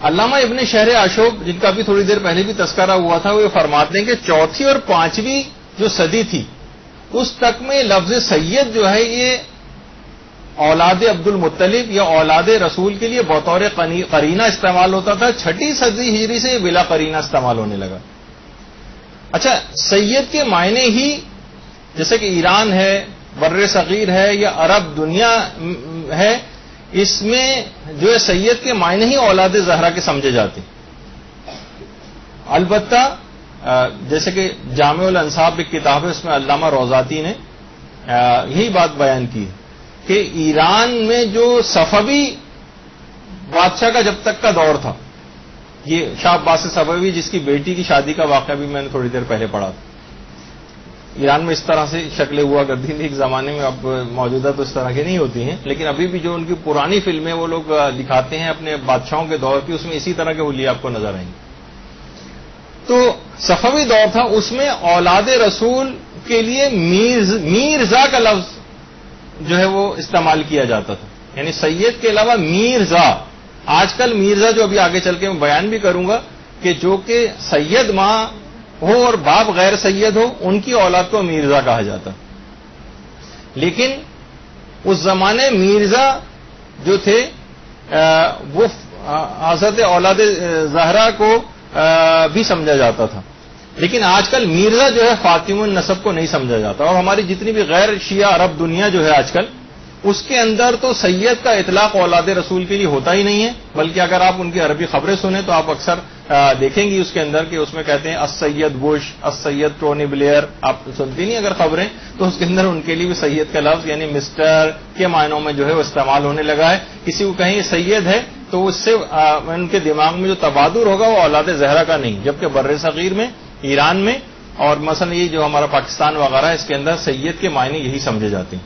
علامہ ابن شہر اشوب، جن کا بھی تھوڑی دیر پہلے بھی تذکرہ ہوا تھا، وہ فرماتے ہیں کہ چوتھی اور پانچویں جو صدی تھی اس تک میں لفظ سید جو ہے یہ اولاد عبد المطلب یا اولاد رسول کے لیے بطور قرینہ استعمال ہوتا تھا. چھٹی صدی ہجری سے یہ بلا قرینہ استعمال ہونے لگا. اچھا، سید کے معنی ہی جیسے کہ ایران ہے، بر صغیر ہے یا عرب دنیا ہے، اس میں جو ہے سید کے معنی ہی اولاد زہرا کے سمجھے جاتے. البتہ جیسے کہ جامع الانصاب ایک کتاب ہے، اس میں علامہ روضاتی نے یہی بات بیان کی کہ ایران میں جو صفوی بادشاہ کا جب تک کا دور تھا، یہ شاہ عباس صفوی جس کی بیٹی کی شادی کا واقعہ بھی میں نے تھوڑی دیر پہلے پڑھا تھا. ایران میں اس طرح سے شکلیں ہوا کرتی تھی ایک زمانے میں، اب موجودہ تو اس طرح کی نہیں ہوتی ہیں، لیکن ابھی بھی جو ان کی پرانی فلمیں وہ لوگ دکھاتے ہیں اپنے بادشاہوں کے دور کی، اس میں اسی طرح کے حلیے آپ کو نظر آئیں گے. تو صفوی دور تھا، اس میں اولاد رسول کے لیے میرزا کا لفظ جو ہے وہ استعمال کیا جاتا تھا. یعنی سید کے علاوہ میرزا. آج کل میرزا جو ابھی آگے چل کے میں بیان بھی کروں گا کہ جو کہ سید ماں ہو اور باپ غیر سید ہو، ان کی اولاد کو میرزا کہا جاتا. لیکن اس زمانے میرزا جو تھے وہ حضرت اولاد زہرا کو بھی سمجھا جاتا تھا. لیکن آج کل میرزا جو ہے فاطم النسب کو نہیں سمجھا جاتا. اور ہماری جتنی بھی غیر شیعہ عرب دنیا جو ہے آج کل، اس کے اندر تو سید کا اطلاق اولاد رسول کے لیے ہوتا ہی نہیں ہے. بلکہ اگر آپ ان کی عربی خبریں سنیں تو آپ اکثر دیکھیں گی اس کے اندر کہ اس میں کہتے ہیں السید بش، السید ٹونی بلیئر. آپ سنتی نہیں اگر خبریں تو اس کے اندر ان کے لیے بھی سید کا لفظ یعنی مسٹر کے معنوں میں جو ہے وہ استعمال ہونے لگا ہے. کسی کو کہیں سید ہے تو اس سے ان کے دماغ میں جو تبادر ہوگا وہ اولاد زہرا کا نہیں. جبکہ بر صغیر میں، ایران میں اور مثلا یہ جو ہمارا پاکستان وغیرہ ہے، اس کے اندر سید کے معنی یہی سمجھے جاتے ہیں.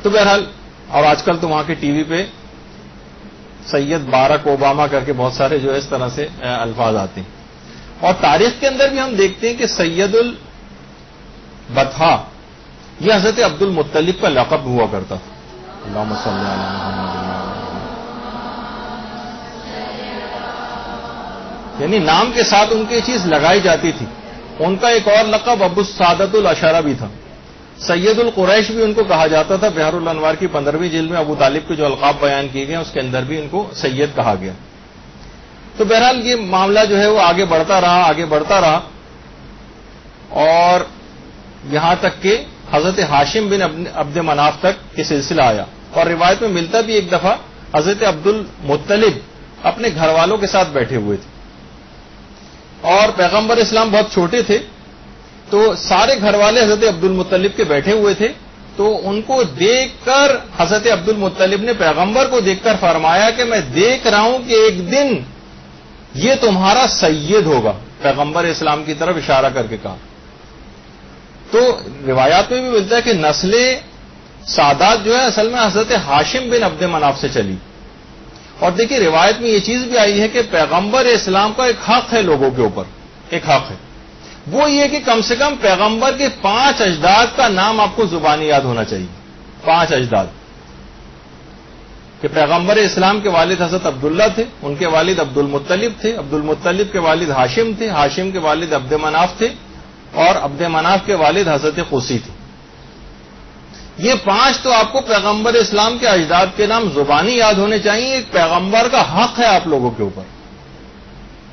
تو بہرحال، اور آج کل تو وہاں کے ٹی وی پہ سید باراک اوباما کر کے بہت سارے جو ہے اس طرح سے الفاظ آتے ہیں. اور تاریخ کے اندر بھی ہم دیکھتے ہیں کہ سید البطحا یہ حضرت عبد المطلب کا لقب ہوا کرتا تھا. اللہم صلی علی محمد. یعنی نام کے ساتھ ان کی چیز لگائی جاتی تھی. ان کا ایک اور لقب ابو السعادۃ الاشرہ بھی تھا. سید القریش بھی ان کو کہا جاتا تھا. بحر الانوار کی 15ویں جلد میں ابو طالب کے جو القاب بیان کیے گئے اس کے اندر بھی ان کو سید کہا گیا. تو بہرحال یہ معاملہ جو ہے وہ آگے بڑھتا رہا اور یہاں تک کہ حضرت ہاشم بن عبد مناف تک یہ سلسلہ آیا. اور روایت میں ملتا بھی ایک دفعہ حضرت عبد المطلب اپنے گھر والوں کے ساتھ بیٹھے ہوئے تھے اور پیغمبر اسلام بہت چھوٹے تھے، تو سارے گھر والے حضرت عبد المطلب کے بیٹھے ہوئے تھے. تو ان کو دیکھ کر حضرت عبد المطلب نے پیغمبر کو دیکھ کر فرمایا کہ میں دیکھ رہا ہوں کہ ایک دن یہ تمہارا سید ہوگا. پیغمبر اسلام کی طرف اشارہ کر کے کہا. تو روایات میں بھی ملتا ہے کہ نسل سادات جو ہے اصل میں حضرت ہاشم بن عبد مناف سے چلی. اور دیکھیے روایت میں یہ چیز بھی آئی ہے کہ پیغمبر اسلام کا ایک حق ہے لوگوں کے اوپر، ایک حق ہے، وہ یہ کہ کم سے کم پیغمبر کے 5 اجداد کا نام آپ کو زبانی یاد ہونا چاہیے. 5 اجداد کہ پیغمبر اسلام کے والد حضرت عبداللہ تھے، ان کے والد عبد المطلب تھے، عبد المطلب کے والد ہاشم تھے، ہاشم کے والد عبد مناف تھے اور عبد مناف کے والد حضرت قصی تھے. یہ 5 تو آپ کو پیغمبر اسلام کے اجداد کے نام زبانی یاد ہونے چاہیے. ایک پیغمبر کا حق ہے آپ لوگوں کے اوپر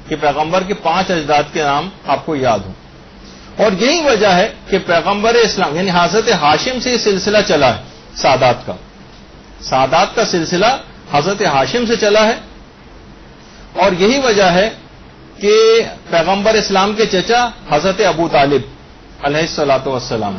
کہ پیغمبر کے 5 اجداد کے نام آپ کو یاد ہوں. اور یہی وجہ ہے کہ پیغمبر اسلام یعنی حضرت ہاشم سے یہ سلسلہ چلا ہے. سادات کا سلسلہ حضرت ہاشم سے چلا ہے. اور یہی وجہ ہے کہ پیغمبر اسلام کے چچا حضرت ابو طالب علیہ الصلاۃ والسلام،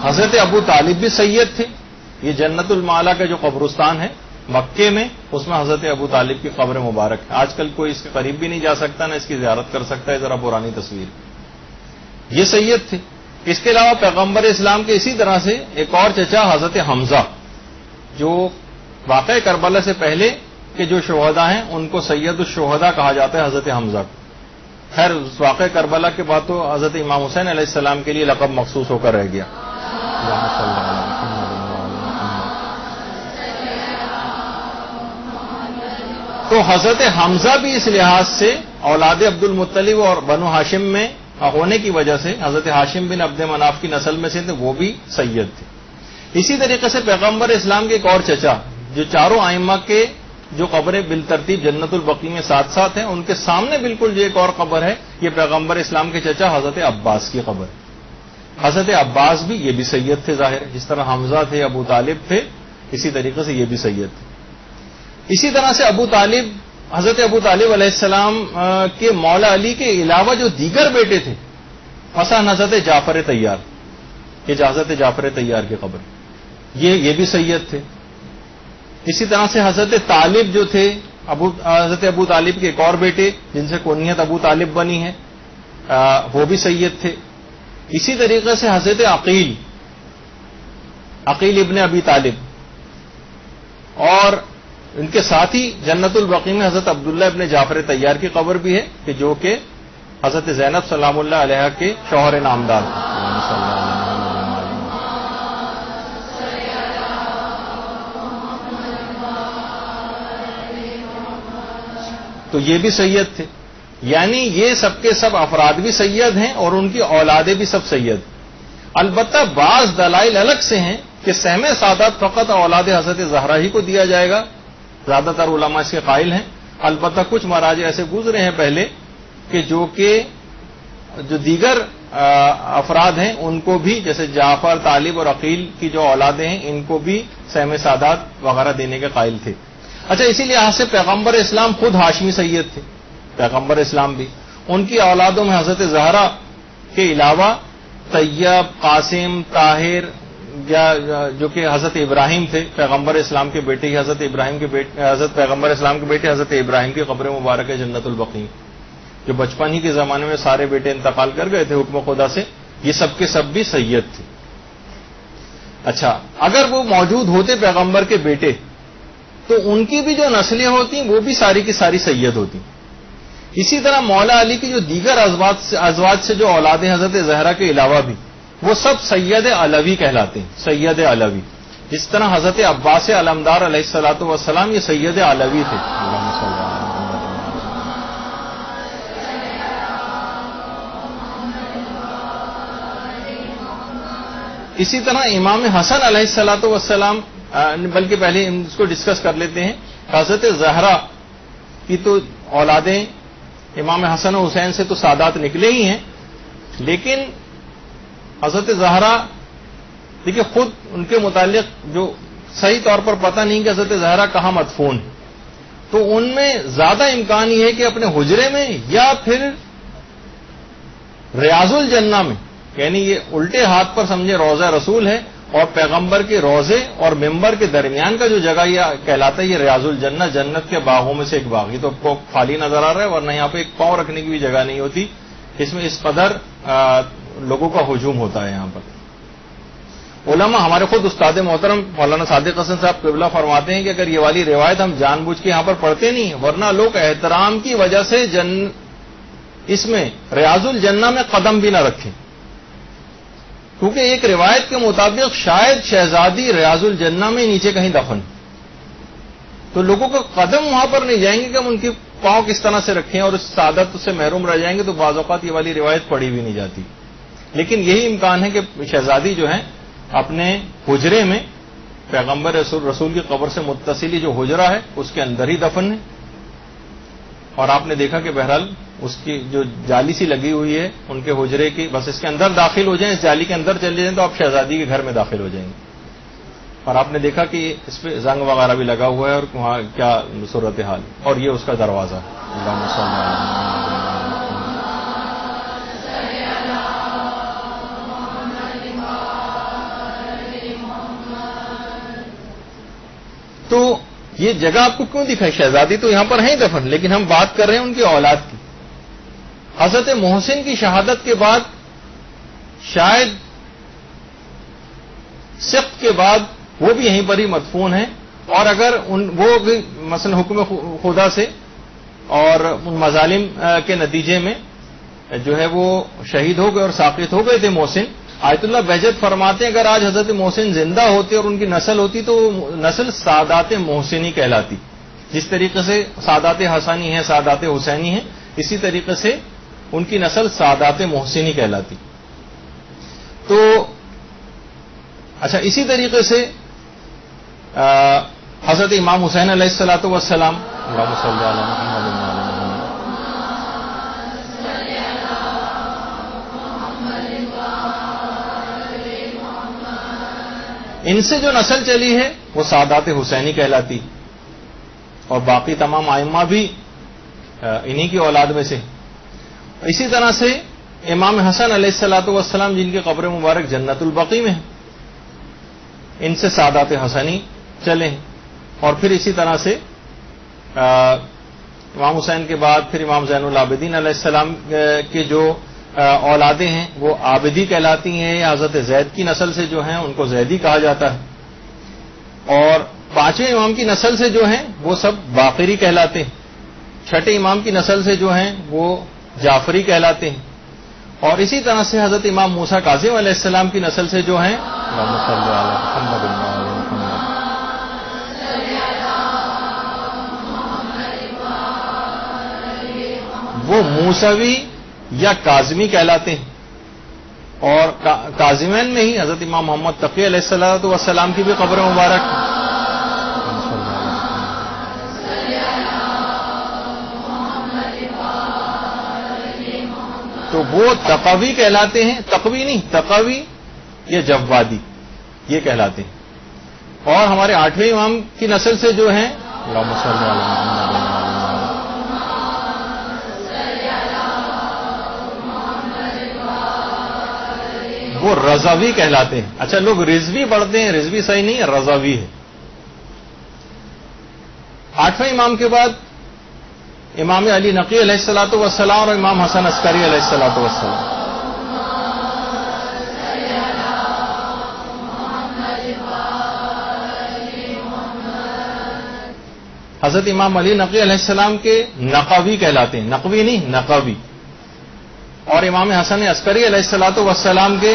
حضرت ابو طالب بھی سید تھے. یہ جنت المعلا کا جو قبرستان ہے مکے میں، اس میں حضرت ابو طالب کی قبر مبارک ہے. آج کل کوئی اس کے قریب بھی نہیں جا سکتا، نہ اس کی زیارت کر سکتا ہے. ذرا پرانی تصویر. یہ سید تھے. اس کے علاوہ پیغمبر اسلام کے اسی طرح سے ایک اور چچا حضرت حمزہ، جو واقع کربلا سے پہلے کے جو شہداء ہیں ان کو سید الشہداء کہا جاتا ہے حضرت حمزہ کو. خیر اس واقع کربلا کے بعد تو حضرت امام حسین علیہ السلام کے لیے لقب مخصوص ہو کر رہ گیا. تو حضرت حمزہ بھی اس لحاظ سے اولاد عبد المطلب اور بنو ہاشم میں ہونے کی وجہ سے حضرت ہاشم بن عبد مناف کی نسل میں سے تھے, وہ بھی سید تھے. اسی طریقے سے پیغمبر اسلام کے ایک اور چچا جو چاروں ائمہ کے جو قبریں بالترتیب جنت البقیع میں ساتھ ساتھ ہیں, ان کے سامنے بالکل جو ایک اور قبر ہے, یہ پیغمبر اسلام کے چچا حضرت عباس کی قبر. حضرت عباس بھی یہ بھی سید تھے ظاہر ہے, جس طرح حمزہ تھے, ابو طالب تھے, اسی طریقے سے یہ بھی سید تھے. اسی طرح سے حضرت ابو طالب علیہ السلام کے مولا علی کے علاوہ جو دیگر بیٹے تھے, مثلا حضرت جعفر طیار, یہ حضرت جعفر طیار کی قبر, یہ بھی سید تھے. اسی طرح سے حضرت طالب جو تھے, حضرت ابو طالب کے ایک اور بیٹے جن سے کنیت ابو طالب بنی ہے, وہ بھی سید تھے. اسی طریقے سے حضرت عقیل ابن ابی طالب, اور ان کے ساتھ ہی جنت البقیع میں حضرت عبداللہ ابن جعفر طیار کی قبر بھی ہے, کہ جو کہ حضرت زینب سلام اللہ علیہا کے شوہر نامدار تھے. تو یہ بھی سید تھے. یعنی یہ سب کے سب افراد بھی سید ہیں اور ان کی اولادیں بھی سب سید. البتہ بعض دلائل الگ سے ہیں کہ سہم سعادت فقط اولاد حضرت زہرا ہی کو دیا جائے گا, زیادہ تر علماء اس کے قائل ہیں. البتہ کچھ مراجع ایسے گزرے ہیں پہلے کہ جو دیگر افراد ہیں ان کو بھی, جیسے جعفر, طالب اور عقیل کی جو اولادیں ہیں, ان کو بھی سہم سعادت وغیرہ دینے کے قائل تھے. اچھا, اسی لحاظ سے پیغمبر اسلام خود ہاشمی سید تھے. پیغمبر اسلام بھی ان کی اولادوں میں حضرت زہرا کے علاوہ طیب, قاسم, طاہر, جو کہ حضرت ابراہیم تھے, پیغمبر اسلام کے بیٹے ہی حضرت پیغمبر اسلام کے بیٹے حضرت ابراہیم کی قبر مبارک ہے جنت البقیع, جو بچپن ہی کے زمانے میں سارے بیٹے انتقال کر گئے تھے حکم خدا سے. یہ سب کے سب بھی سید تھے. اچھا, اگر وہ موجود ہوتے پیغمبر کے بیٹے, تو ان کی بھی جو نسلیں ہوتی وہ بھی ساری کی ساری سید ہوتی. اسی طرح مولا علی کی جو دیگر ازواج سے جو اولادیں حضرت زہرا کے علاوہ بھی, وہ سب سید علوی کہلاتے ہیں. سید علوی, جس طرح حضرت عباس علمدار علیہ الصلوۃ والسلام یہ سید علوی تھے. اسی طرح امام حسن علیہ الصلوۃ والسلام, بلکہ پہلے ہم اس کو ڈسکس کر لیتے ہیں. حضرت زہرا کی تو اولادیں امام حسن و حسین سے تو سادات نکلے ہی ہیں, لیکن حضرت زہرا دیکھیے خود ان کے متعلق جو صحیح طور پر پتہ نہیں کہ حضرت زہرا کہاں مدفون ہے, تو ان میں زیادہ امکان یہ ہے کہ اپنے حجرے میں یا پھر ریاض الجنہ میں, یعنی یہ الٹے ہاتھ پر سمجھے روضہ رسول ہے, اور پیغمبر کے روضے اور ممبر کے درمیان کا جو جگہ یہ کہلاتا ہے یہ ریاض الجنہ, جنت کے باغوں میں سے ایک باغ. یہ تو آپ کو خالی نظر آ رہا ہے, ورنہ یہاں پہ ایک پاؤں رکھنے کی بھی جگہ نہیں ہوتی. اس میں اس قدر لوگوں کا ہجوم ہوتا ہے یہاں پر. علماء ہمارے خود استاد محترم مولانا صادق حسن صاحب قبلہ فرماتے ہیں کہ اگر یہ والی روایت ہم جان بوجھ کے یہاں پر پڑھتے نہیں, ورنہ لوگ احترام کی وجہ سے اس میں ریاض الجنہ میں قدم بھی نہ رکھیں, کیونکہ ایک روایت کے مطابق شاید شہزادی ریاض الجنہ میں نیچے کہیں دفن, تو لوگوں کا قدم وہاں پر نہیں جائیں گے کہ ہم ان کی پاؤں کس طرح سے رکھیں اور اس سعادت سے محروم رہ جائیں گے, تو بعض اوقات یہ والی روایت پڑھی بھی نہیں جاتی. لیکن یہی امکان ہے کہ شہزادی جو ہے اپنے حجرے میں پیغمبر رسول کی قبر سے متصل جو حجرہ ہے اس کے اندر ہی دفن ہے, اور آپ نے دیکھا کہ بہرحال اس کی جو جالی سی لگی ہوئی ہے ان کے حجرے کی, بس اس کے اندر داخل ہو جائیں, اس جالی کے اندر چلے جائیں تو آپ شہزادی کے گھر میں داخل ہو جائیں گے. اور آپ نے دیکھا کہ اس پہ زنگ وغیرہ بھی لگا ہوا ہے, اور وہاں کیا صورتحال, اور یہ اس کا دروازہ ہے. اللہم صل علی تو یہ جگہ آپ کو کیوں دکھائی؟ شہزادی تو یہاں پر ہیں دفن, لیکن ہم بات کر رہے ہیں ان کی اولاد کی. حضرت محسن کی شہادت کے بعد شاید سخت کے بعد وہ بھی یہیں پر ہی مدفون ہیں, اور اگر وہ بھی مثلا حکم خدا سے اور ان مظالم کے نتیجے میں جو ہے وہ شہید ہو گئے اور ساقط ہو گئے تھے محسن. آیت اللہ بہجت فرماتے ہیں اگر آج حضرت محسن زندہ ہوتے اور ان کی نسل ہوتی تو نسل سادات محسنی کہلاتی. جس طریقے سے سادات حسنی ہیں سادات حسینی ہیں اسی طریقے سے ان کی نسل سادات محسنی کہلاتی. تو اچھا اسی طریقے سے حضرت امام حسین علیہ الصلوۃ والسلام اللہم صلی علی محمد وعلی آل محمد ان سے جو نسل چلی ہے وہ سادات حسینی کہلاتی اور باقی تمام ائمہ بھی انہی کی اولاد میں سے. اسی طرح سے امام حسن علیہ الصلوۃ والسلام جن کی قبر مبارک جنت البقیع میں ہے ان سے سادات حسنی چلے ہیں. اور پھر اسی طرح سے امام حسین کے بعد پھر امام زین العابدین علیہ السلام کے جو اولادیں ہیں وہ عابدی کہلاتی ہیں. حضرت زید کی نسل سے جو ہیں ان کو زیدی کہا جاتا ہے. اور پانچویں امام کی نسل سے جو ہیں وہ سب باقری کہلاتے ہیں. چھٹے امام کی نسل سے جو ہیں وہ جعفری کہلاتے ہیں. اور اسی طرح سے حضرت امام موسیٰ کاظم علیہ السلام کی نسل سے جو ہیں اللہم صلی علی محمد وعلی آل محمد وہ موسوی یا کاظمی کہلاتے ہیں. اور کاظمین میں ہی حضرت امام محمد تقی علیہ الصلوۃ والسلام کی بھی قبر مبارک. تو وہ تقوی کہلاتے ہیں. تقوی نہیں تقوی یا جوادی یہ کہلاتے ہیں. اور ہمارے آٹھویں امام کی نسل سے جو ہیں اللہم صلی علی محمد وہ رضوی کہلاتے ہیں. اچھا لوگ رضوی پڑھتے ہیں رضوی صحیح نہیں ہے رضوی ہے. آٹھویں امام کے بعد امام علی نقی علیہ الصلوۃ والسلام اور امام حسن عسکری علیہ الصلوۃ والسلام. حضرت امام علی نقی علیہ السلام کے نقوی کہلاتے ہیں. نقوی نہیں نقوی. اور امام حسن عسکری علیہ الصلوۃ والسلام کے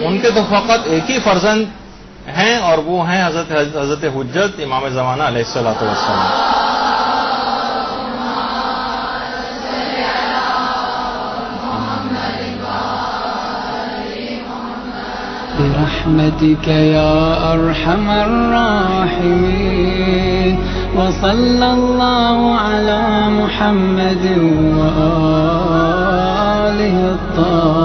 ان کے تو فقط ایک ہی فرزند ہیں اور وہ ہیں حضرت حجت امام زمانہ علیہ الصلوۃ والسلام. برحمتك يا أرحم الراحمين وصلى الله على محمد وآله الطاهرين